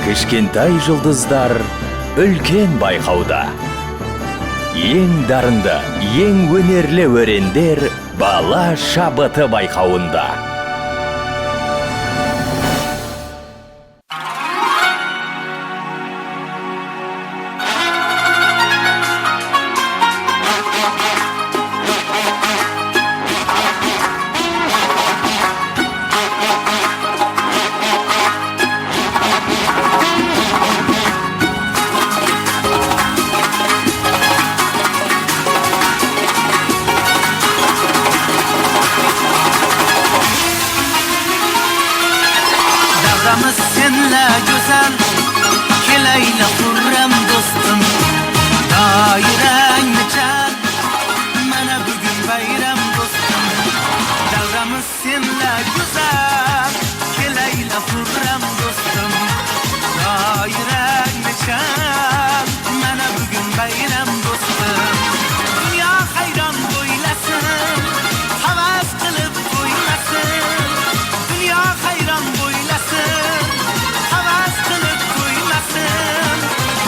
Кичкентай жұлдыздар үлкен байқауда. Ең дарынды, ең өнерлі өрендер бала шабыты байқауында. Davramız senle güzel, keleyle hurrem dostum. Daireng çal, mana bugün bayram dostum. Davramız senle güzel, keleyle hurrem dostum. Daireng çal, mana bugün bayram dostum. Dünya hayran boylasın, havas kılıp boylasın. Dünya hayran boylasın, havas kılıp boylasın.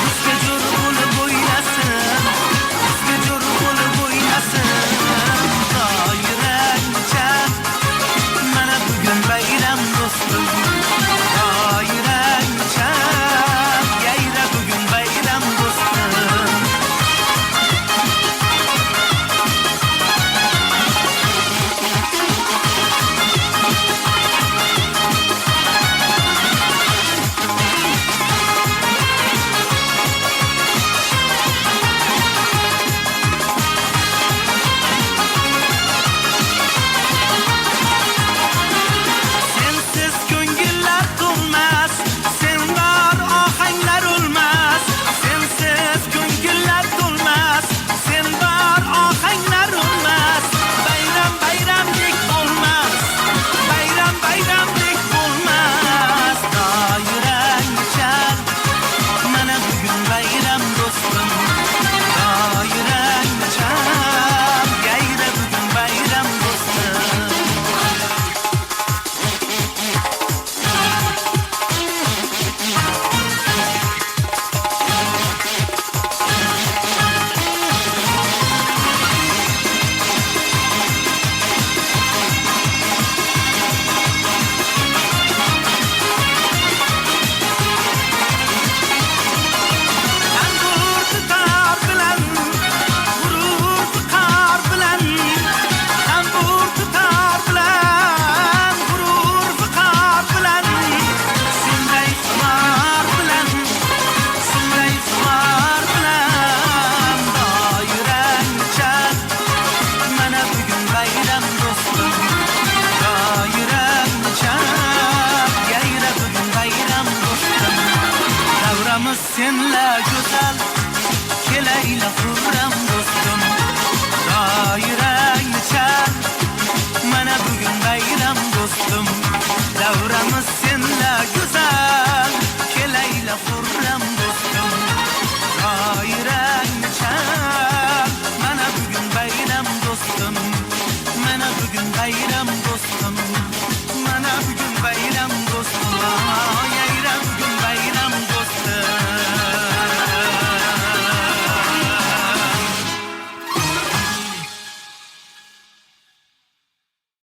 Bizge jorul boylasın, bizge jorul boylasın. Daireng çal, mana bugün bayram dostum. Daireng çal, yayra bugün bayram dostum. Sensiz gönüller dolmaz, sen var ahengler olmaz. Sensiz gönüller dolmaz, sen var ahengler olmaz. Bayram bayramlık olmaz, bayram bayramlık olmaz. Daireng çal, mana bugün bayram dostum. Daireng çal, gayra bugün bayram dostum. Sen gurur tutar bilen, gurur tutar bilen. Sen gurur tutar bilen, gurur tutar bilen. Sinday var bilen, sinday var bilen. Daireng çal, mana bugün bayram dostum. Daireng çal, yayra bugün bayram dostum. Davramız senle güzel, keleyle hurrem dostum. Daireng çal, mana bugün bayram dostum. Davramız senle güzel, keleyle hurrem dostum. Daireng çal, mana bugün bayram dostum. Mana bugün bayram dostum. Mana bugün bayram dostum.